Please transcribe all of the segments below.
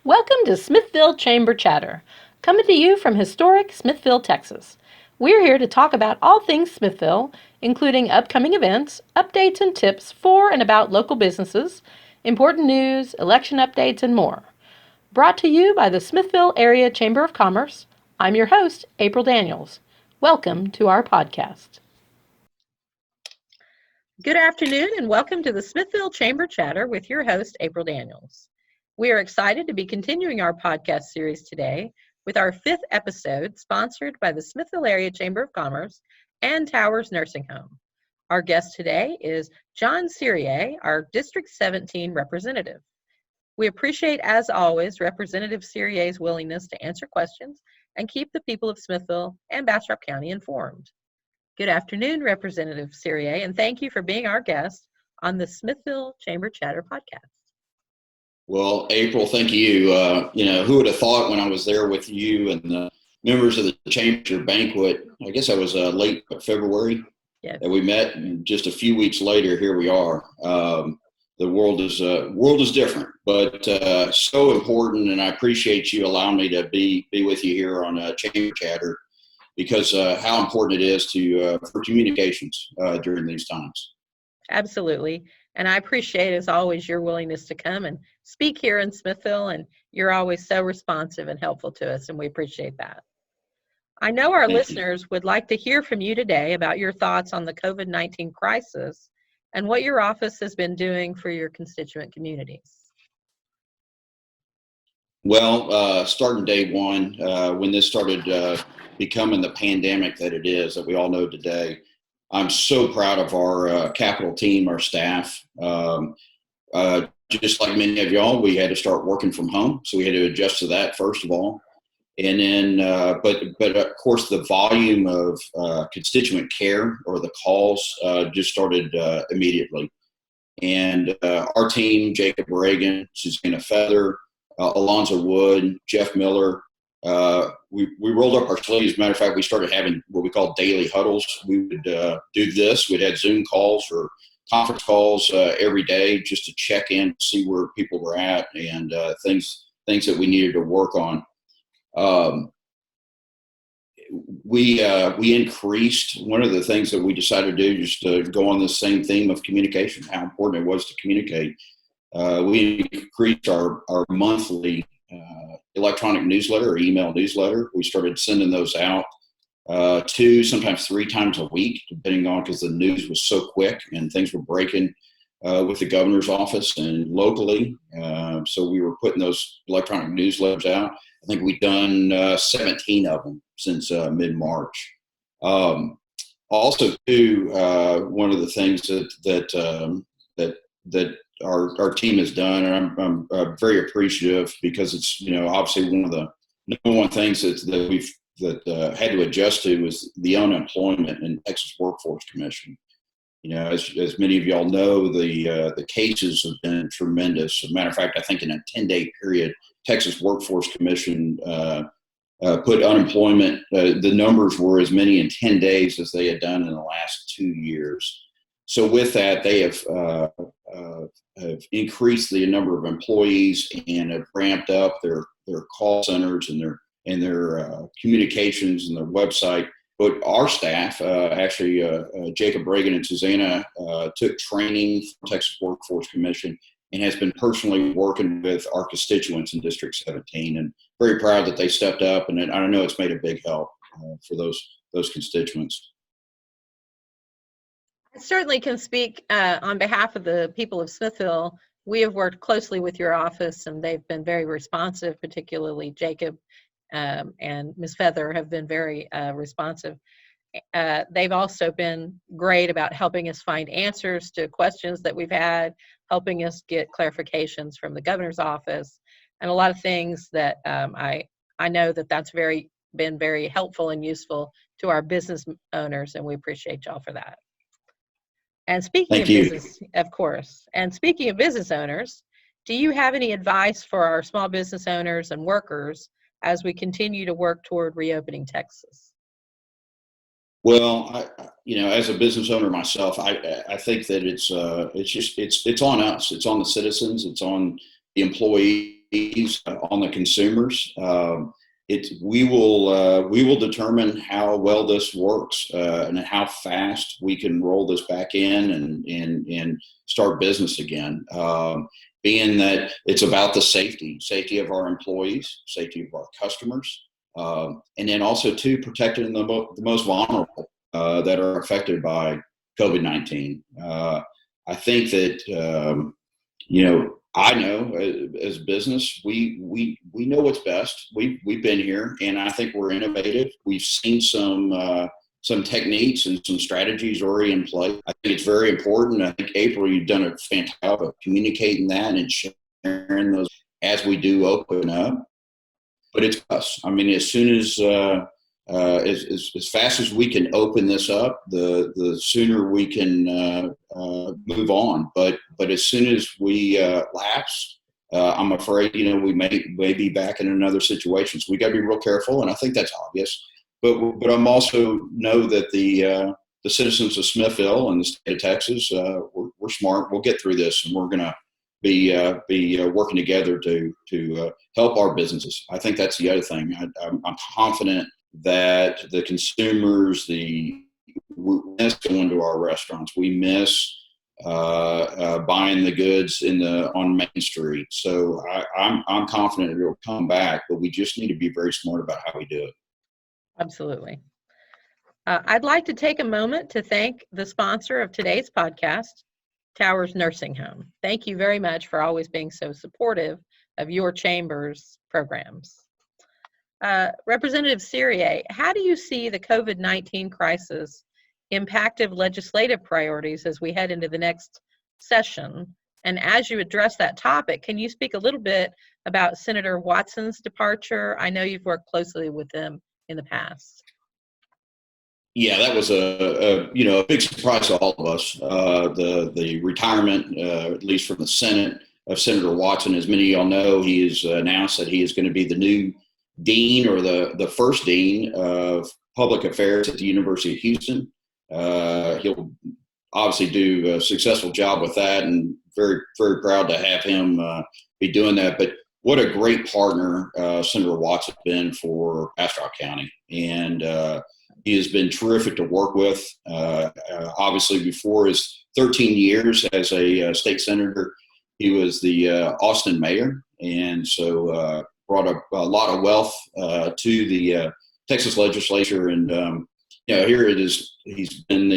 Welcome to Smithville Chamber Chatter, coming to you from historic Smithville, Texas. We're here to talk about all things Smithville, including upcoming events, updates and tips for and about local businesses, important news, election updates, and more. Brought to you by the Smithville Area Chamber of Commerce, I'm your host, April Daniels. Welcome to our podcast. Good afternoon and welcome to the Smithville Chamber Chatter with your host, April Daniels. We are excited to be continuing our podcast series today with our 5th episode sponsored by the Smithville Area Chamber of Commerce and Towers Nursing Home. Our guest today is John Cyrier, our District 17 representative. We appreciate, as always, Representative Cyrier's willingness to answer questions and keep the people of Smithville and Bastrop County informed. Good afternoon, Representative Cyrier, and thank you for being our guest on the Smithville Chamber Chatter podcast. Well, April, thank you. Who would have thought when I was there with you and the members of the chamber banquet, I guess I was late February, Yes. that we met, and just a few weeks later, here we are. The world is different, but so important, and I appreciate you allowing me to be with you here on Chamber Chatter, because how important it is for communications during these times. Absolutely. And I appreciate, as always, your willingness to come and speak here in Smithville, and you're always so responsive and helpful to us, and we appreciate that. I know our listeners would like to hear from you today about your thoughts on the COVID-19 crisis and what your office has been doing for your constituent communities. Well, starting day one, when this started becoming the pandemic that it is, that we all know today, I'm so proud of our Capitol team, our staff. Just like many of y'all, we had to start working from home, so we had to adjust to that first of all. And then, but of course, the volume of constituent care or the calls just started immediately. And our team, Jacob Reagan, Susanna Feather, Alonzo Wood, Jeff Miller, we rolled up our sleeves. As a matter of fact, we started having what we call daily huddles. We would do this. We'd have Zoom calls or conference calls every day just to check in, see where people were at, and things that we needed to work on. We increased, one of the things that we decided to do, just to go on the same theme of communication, how important it was to communicate. We increased our monthly electronic newsletter or email newsletter. We started sending those out 2, sometimes 3 times a week, depending on, because the news was so quick and things were breaking with the governor's office and locally. So we were putting those electronic newsletters out. I think we've done 17 of them since mid-March. Also, too, one of the things that our team has done, and I'm very appreciative, because it's, obviously one of the number one things that we've had to adjust to is the unemployment and Texas Workforce Commission. As many of y'all know, the cases have been tremendous. As a matter of fact, I think in a 10-day period, Texas Workforce Commission put unemployment, the numbers were as many in 10 days as they had done in the last 2 years. So with that, they have increased the number of employees and have ramped up their call centers and their communications and their website. But our staff, Jacob Reagan and Susanna, took training from Texas Workforce Commission and has been personally working with our constituents in District 17. And very proud that they stepped up, and I know it's made a big help for those constituents. I certainly can speak on behalf of the people of Smithville. We have worked closely with your office, and they've been very responsive, particularly Jacob and Ms. Feather have been very responsive. They've also been great about helping us find answers to questions that we've had, helping us get clarifications from the governor's office, and a lot of things that I know that's been very helpful and useful to our business owners, and we appreciate y'all for that. And speaking of business, of course, and speaking of business owners, do you have any advice for our small business owners and workers as we continue to work toward reopening Texas? Well, as a business owner myself, I think that it's on us. It's on the citizens. It's on the employees ease on the consumers. We will determine how well this works and how fast we can roll this back in and start business again. Being that it's about the safety of our employees, safety of our customers, and then also too protecting the most vulnerable that are affected by COVID-19. I think that I know as business, we know what's best. We've been here, and I think we're innovative. We've seen some techniques and some strategies already in play. I think it's very important. I think, April, you've done a fantastic job of communicating that and sharing those as we do open up. But it's us. I mean, as soon as fast as we can open this up, the sooner we can move on. But as soon as we lapse, I'm afraid we may be back in another situation. So we got to be real careful, and I think that's obvious. But I'm also know that the citizens of Smithville and the state of Texas, we're smart. We'll get through this, and we're going to be working together to help our businesses. I think that's the other thing. I'm confident that the consumers, we miss going to our restaurants. We miss buying the goods on Main Street. So I'm confident it will come back, but we just need to be very smart about how we do it. Absolutely. I'd like to take a moment to thank the sponsor of today's podcast, Towers Nursing Home. Thank you very much for always being so supportive of your chamber's programs. Representative Cyrier, how do you see the COVID-19 crisis impacting legislative priorities as we head into the next session? And as you address that topic, can you speak a little bit about Senator Watson's departure? I know you've worked closely with him in the past. Yeah, that was a big surprise to all of us. The retirement, at least from the Senate, of Senator Watson. As many of y'all know, he has announced that he is going to be the new dean, or the first dean of public affairs at the University of Houston. He'll obviously do a successful job with that, and very, very proud to have him be doing that. But what a great partner Senator Watson has been for Bastrop County, and he has been terrific to work with. Obviously, before his 13 years as a state senator, he was the Austin mayor, and so brought a lot of wealth to the Texas legislature. And here it is. He's been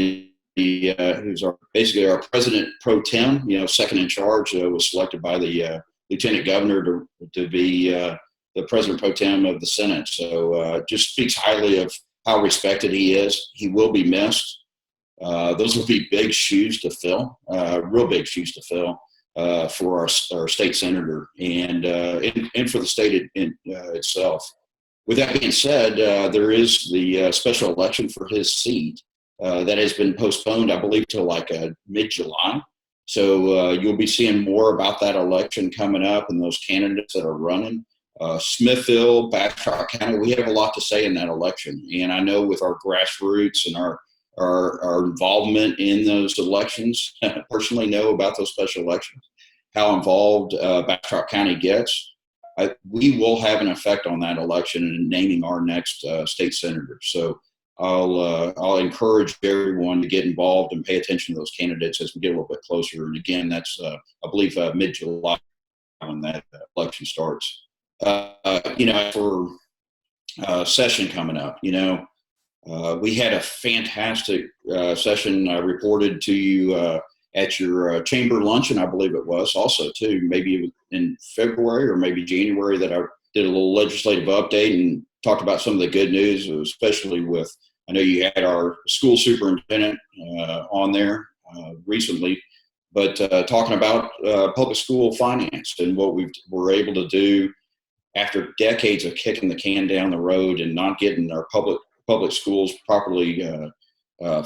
who's basically our president pro tem. Second in charge. Was selected by the lieutenant governor to be the president pro tem of the Senate. So just speaks highly of how respected he is. He will be missed. Those will be big shoes to fill, real big shoes to fill for our state senator and for the state itself. With that being said, there is the special election for his seat that has been postponed, I believe, till like mid-July. So you'll be seeing more about that election coming up and those candidates that are running. Smithville, Bastrop County, we have a lot to say in that election. And I know with our grassroots and our involvement in those elections, I personally know about those special elections, how involved Bastrop County gets. We will have an effect on that election in naming our next state senator. So I'll encourage everyone to get involved and pay attention to those candidates as we get a little bit closer. And again, that's, I believe, mid-July when that election starts. For session coming up, we had a fantastic session. I reported to you at your chamber luncheon, I believe it was also too, maybe in February or maybe January, that I did a little legislative update and talked about some of the good news, especially with, I know you had our school superintendent on there recently, but talking about public school finance and what we were able to do after decades of kicking the can down the road and not getting our public schools properly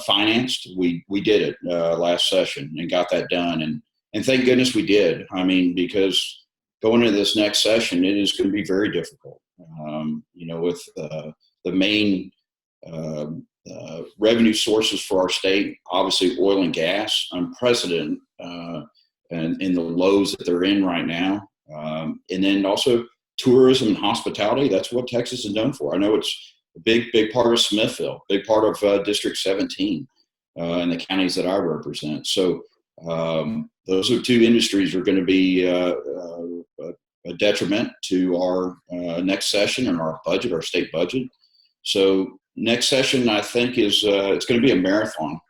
financed. We did it last session and got that done, and thank goodness we did. I mean, because going into this next session, it is going to be very difficult. With the main revenue sources for our state, obviously oil and gas, unprecedented, and in the lows that they're in right now. And then also tourism and hospitality. That's what Texas is known for. I know it's a big part of Smithville, big part of District 17 and the counties that I represent. So those are two industries that are going to be a detriment to our next session and our budget, our state budget. So next session, I think, is it's going to be a marathon.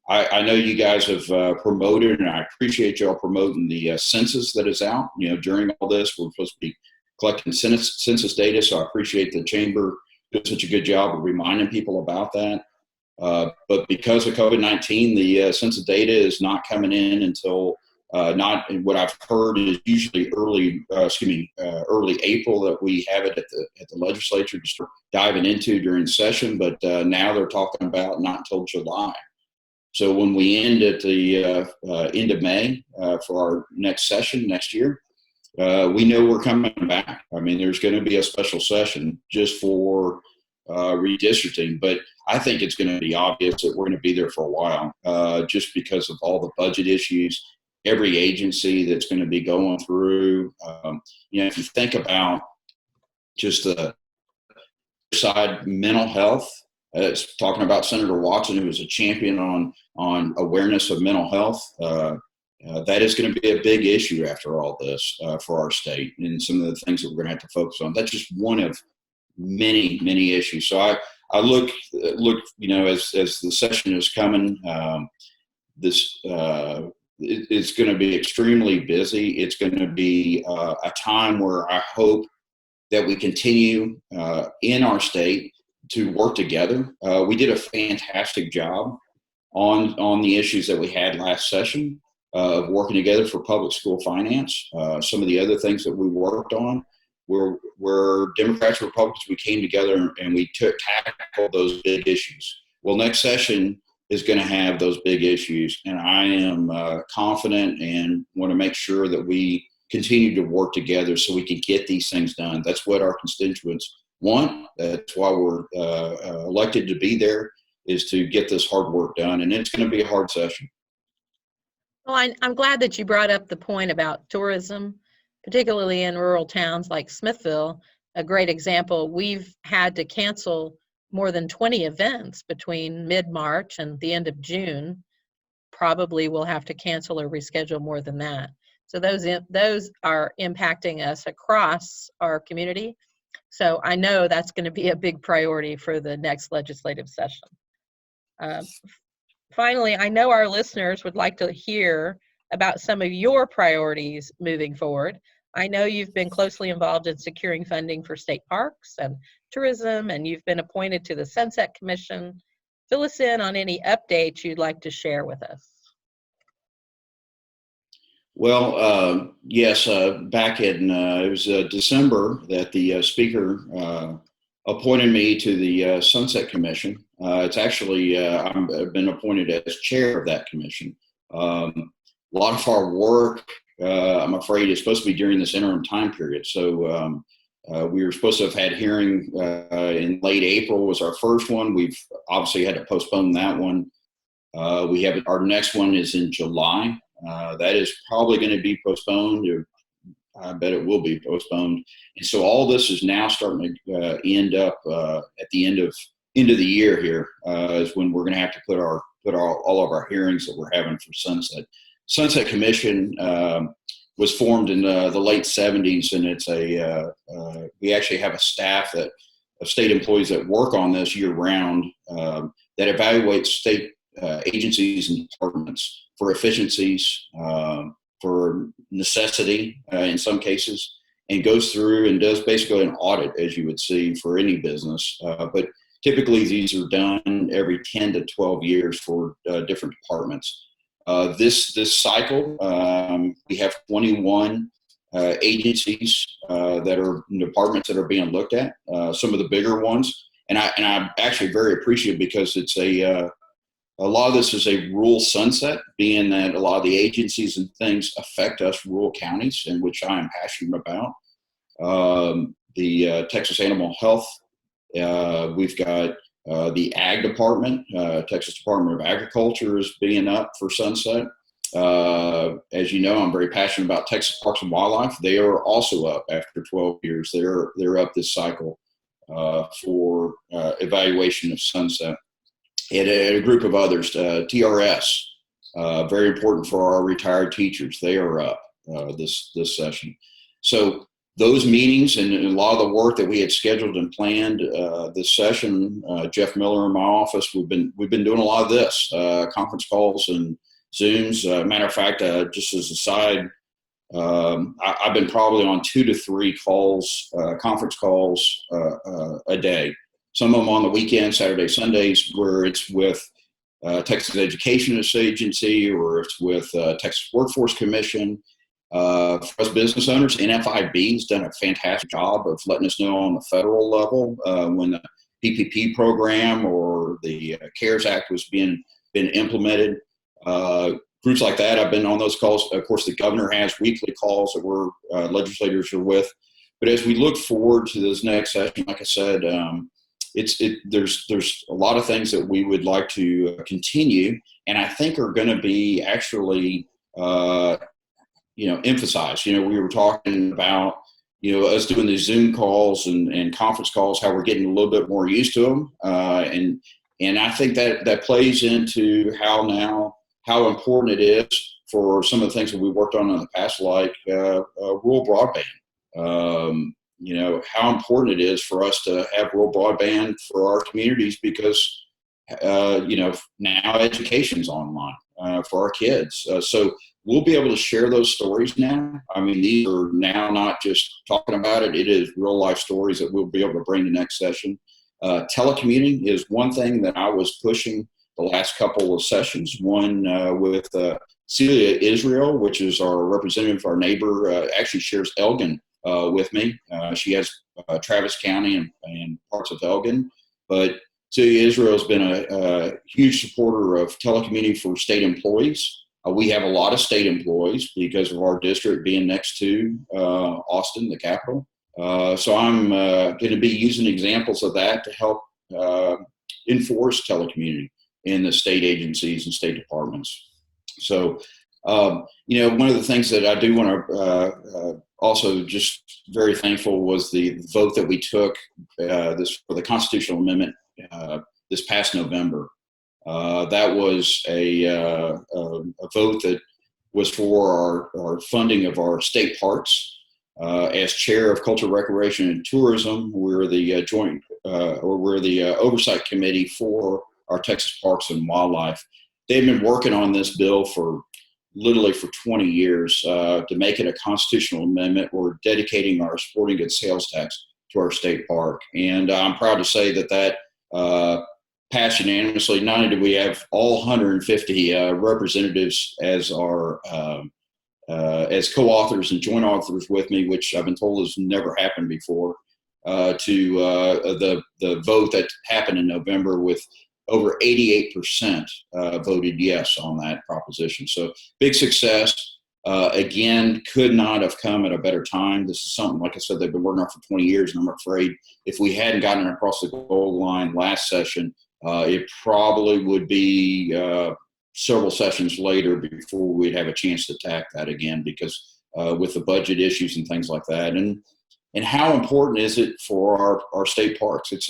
I know you guys have promoted, and I appreciate y'all promoting the census that is out. During all this, we're supposed to be collecting census data, so I appreciate the chamber doing such a good job of reminding people about that. But because of COVID-19, the census data is not coming in until not what I've heard is usually early April that we have it at the legislature to start diving into during session. But now they're talking about not until July. So when we end at the end of May for our next session next year, we know we're coming back. I mean, there's going to be a special session just for redistricting, but I think it's going to be obvious that we're going to be there for a while, just because of all the budget issues, every agency that's going to be going through. If you think about just the side, mental health, it's talking about Senator Watson, who was a champion on awareness of mental health. That is going to be a big issue after all this for our state, and some of the things that we're going to have to focus on. That's just one of many issues. So I look, as the session is coming, it's going to be extremely busy. It's going to be a time where I hope that we continue in our state to work together. We did a fantastic job on the issues that we had last session of working together for public school finance. Some of the other things that we worked on were Democrats and Republicans. We came together and we tackled those big issues. Well, next session is going to have those big issues, and I am confident and want to make sure that we continue to work together so we can get these things done. That's what our constituents want. That's why we're elected to be there, is to get this hard work done, and it's going to be a hard session. Well, I'm glad that you brought up the point about tourism, particularly in rural towns like Smithville. A great example, we've had to cancel more than 20 events between mid-March and the end of June. Probably we'll have to cancel or reschedule more than that. So those are impacting us across our community. So I know that's going to be a big priority for the next legislative session. Finally, I know our listeners would like to hear about some of your priorities moving forward. I know you've been closely involved in securing funding for state parks and tourism, and you've been appointed to the Sunset Commission. Fill us in on any updates you'd like to share with us. Well, yes, back in it was December that the speaker appointed me to the Sunset Commission. It's actually I've been appointed as chair of that commission. A lot of our work, I'm afraid, is supposed to be during this interim time period. So we were supposed to have had hearing in late April was our first one. We've obviously had to postpone that one. We have our next one is in July. That is probably going to be postponed, or I bet it will be postponed. And so all this is now starting to end up at the end of the year here is when we're going to have to put all of our hearings that we're having for Sunset. Sunset Commission was formed in the late 70s, and it's we actually have a staff of state employees that work on this year round that evaluates state agencies and departments for efficiencies, for necessity in some cases, and goes through and does basically an audit, as you would see for any business. But typically these are done every 10 to 12 years for different departments. This cycle, we have 21 agencies that are departments that are being looked at, some of the bigger ones. And I'm actually very appreciative because it's a lot of this is a rural sunset, being that a lot of the agencies and things affect us rural counties, in which I am passionate about. The Texas Animal Health, we've got the Ag Department, Texas Department of Agriculture is being up for sunset. As you know, I'm very passionate about Texas Parks and Wildlife. They are also up after 12 years. They're up this cycle for evaluation of sunset. And a group of others, TRS, very important for our retired teachers. They are up this session. So those meetings and a lot of the work that we had scheduled and planned this session, Jeff Miller in my office, we've been doing a lot of this, conference calls and Zooms. Matter of fact, just as a side, I've been probably on 2 to 3 calls, conference calls a day. Some of them on the weekend, Saturday, Sundays, where it's with Texas Education Agency or it's with Texas Workforce Commission. For us business owners, NFIB has done a fantastic job of letting us know on the federal level when the PPP program or the CARES Act was been implemented. Groups like that, I've been on those calls. Of course, the governor has weekly calls that we're legislators are with. But as we look forward to this next session, like I said, there's a lot of things that we would like to continue, and I think are going to be actually emphasized. We were talking about us doing these Zoom calls and conference calls, how we're getting a little bit more used to them, and I think that plays into how important it is for some of the things that we worked on in the past, like rural broadband. How important it is for us to have rural broadband for our communities because, now education's online for our kids. So we'll be able to share those stories now. I mean, these are now not just talking about it. It is real life stories that we'll be able to bring to next session. Telecommuting is one thing that I was pushing the last couple of sessions. One with Celia Israel, which is our representative, our neighbor, actually shares Elgin with me. She has Travis County and parts of Elgin, but Celia Israel has been a huge supporter of telecommuting for state employees. We have a lot of state employees because of our district being next to Austin, the capital. So I'm going to be using examples of that to help enforce telecommuting in the state agencies and state departments. So, one of the things that I do want to also just very thankful was the vote that we took for the constitutional amendment this past November. That was a vote that was for our funding of our state parks. As chair of Culture, Recreation, and Tourism, we're the oversight committee for our Texas Parks and Wildlife. They've been working on this bill for literally for 20 years to make it a constitutional amendment. We're dedicating our sporting goods sales tax to our state park. And I'm proud to say that passed unanimously. Not only do we have all 150 representatives as our as co-authors and joint authors with me, which I've been told has never happened before, to the vote that happened in November with over 88% voted yes on that proposition. So big success. Again, could not have come at a better time. This is something, like I said, they've been working on for 20 years, and I'm afraid if we hadn't gotten across the goal line last session, it probably would be several sessions later before we'd have a chance to attack that again, because with the budget issues and things like that. And how important is it for our state parks? It's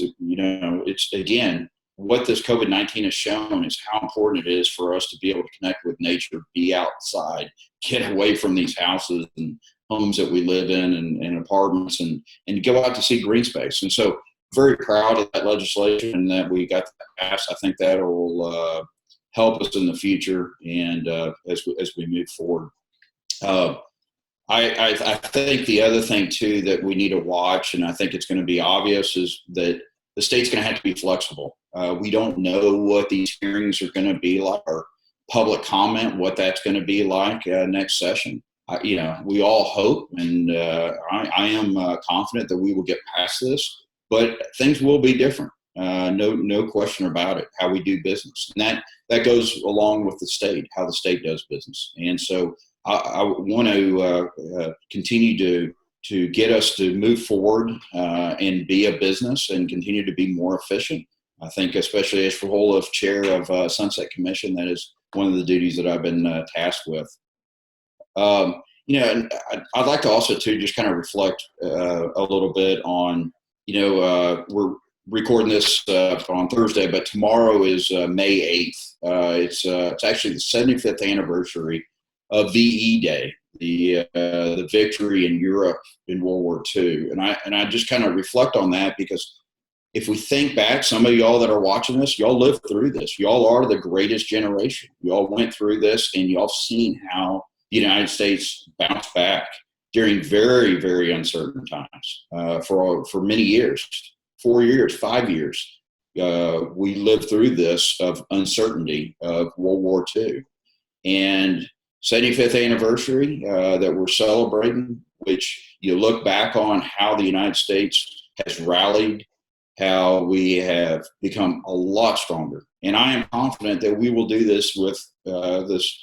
again, what this COVID-19 has shown is how important it is for us to be able to connect with nature, be outside, get away from these houses and homes that we live in and apartments and go out to see green space. And so very proud of that legislation that we got passed. I think that will help us in the future and as we move forward. I think the other thing too that we need to watch, and I think it's going to be obvious, is that the state's going to have to be flexible. We don't know what these hearings are going to be like, or public comment, what that's going to be like next session. We all hope, and I am confident that we will get past this, but things will be different. No question about it, how we do business. And that goes along with the state, how the state does business. And so I want to continue to get us to move forward and be a business and continue to be more efficient. I think especially as Rahul, chair of Sunset Commission, that is one of the duties that I've been tasked with. And I'd like to also too just kind of reflect a little bit on, we're recording this on Thursday, but tomorrow is May 8th. It's actually the 75th anniversary of VE Day, the victory in Europe in World War II, and I just kind of reflect on that because if we think back, some of y'all that are watching this, y'all lived through this. Y'all are the greatest generation. Y'all went through this, and y'all seen how the United States bounced back during very, very uncertain times for many years, 4 years, 5 years. We lived through this of uncertainty of World War II. And 75th anniversary that we're celebrating, which you look back on how the United States has rallied, how we have become a lot stronger. And I am confident that we will do this with this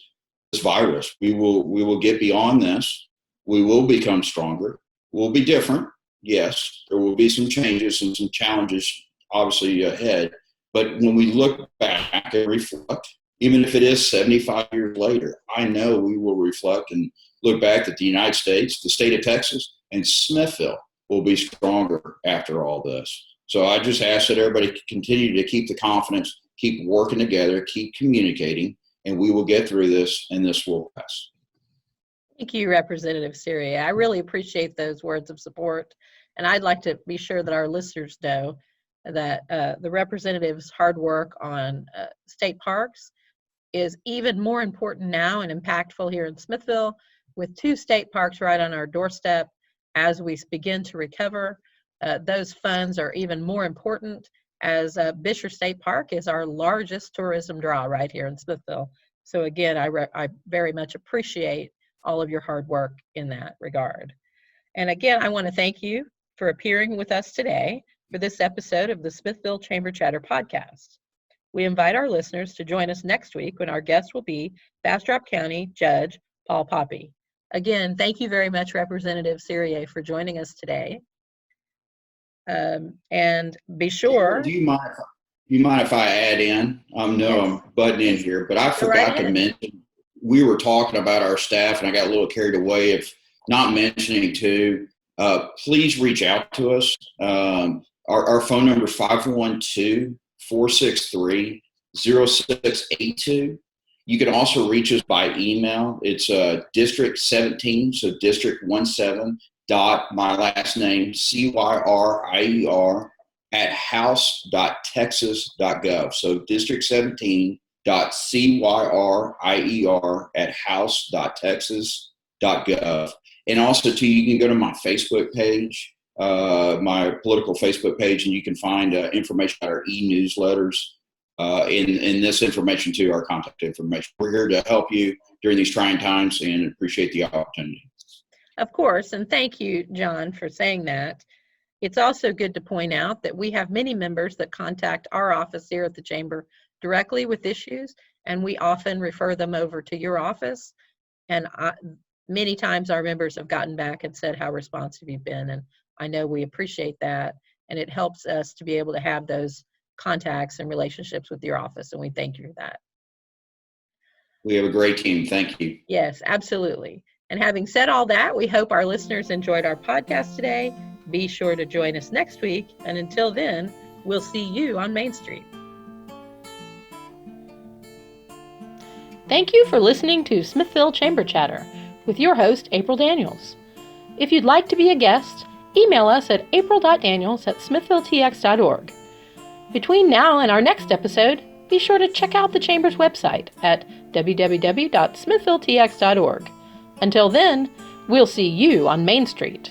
virus. We will get beyond this. We will become stronger. We'll be different. Yes, there will be some changes and some challenges obviously ahead. But when we look back and reflect, even if it is 75 years later, I know we will reflect and look back that the United States, the state of Texas, and Smithville will be stronger after all this. So I just ask that everybody continue to keep the confidence, keep working together, keep communicating, and we will get through this, and this will pass. Thank you, Representative Syria. I really appreciate those words of support, and I'd like to be sure that our listeners know that the representative's hard work on state parks is even more important now and impactful here in Smithville, with 2 state parks right on our doorstep as we begin to recover. Those funds are even more important as Bisher State Park is our largest tourism draw right here in Smithville. So again, I very much appreciate all of your hard work in that regard. And again, I want to thank you for appearing with us today for this episode of the Smithville Chamber Chatter podcast. We invite our listeners to join us next week when our guest will be Bastrop County Judge Paul Poppe. Again, thank you very much, Representative Syria, for joining us today. And be sure. Do you mind if I add in? Yes. I'm butting in here, but I forgot to mention, we were talking about our staff, and I got a little carried away of not mentioning too. Please reach out to us. Our phone number is 512-463-0682. You can also reach us by email. It's District 17, so District 17 dot my last name CYRIER at house.texas.gov. So District 17 dot CYRIER at house.texas.gov. And also too, you can go to my Facebook page, my political Facebook page, and you can find information about our e-newsletters. In this information too, our contact information. We're here to help you during these trying times and appreciate the opportunity. Of course, and thank you, John, for saying that. It's also good to point out that we have many members that contact our office here at the Chamber directly with issues, and we often refer them over to your office. And many times our members have gotten back and said how responsive you've been, and I know we appreciate that, and it helps us to be able to have those contacts and relationships with your office, and we thank you for that. We have a great team. Thank you. Yes, absolutely. And having said all that, we hope our listeners enjoyed our podcast today. Be sure to join us next week, and until then, we'll see you on Main Street. Thank you for listening to Smithville Chamber Chatter with your host, April Daniels. If you'd like to be a guest, email us at april.daniels@smithvilletx.org. Between now and our next episode, be sure to check out the Chamber's website at www.smithvilletx.org. Until then, we'll see you on Main Street.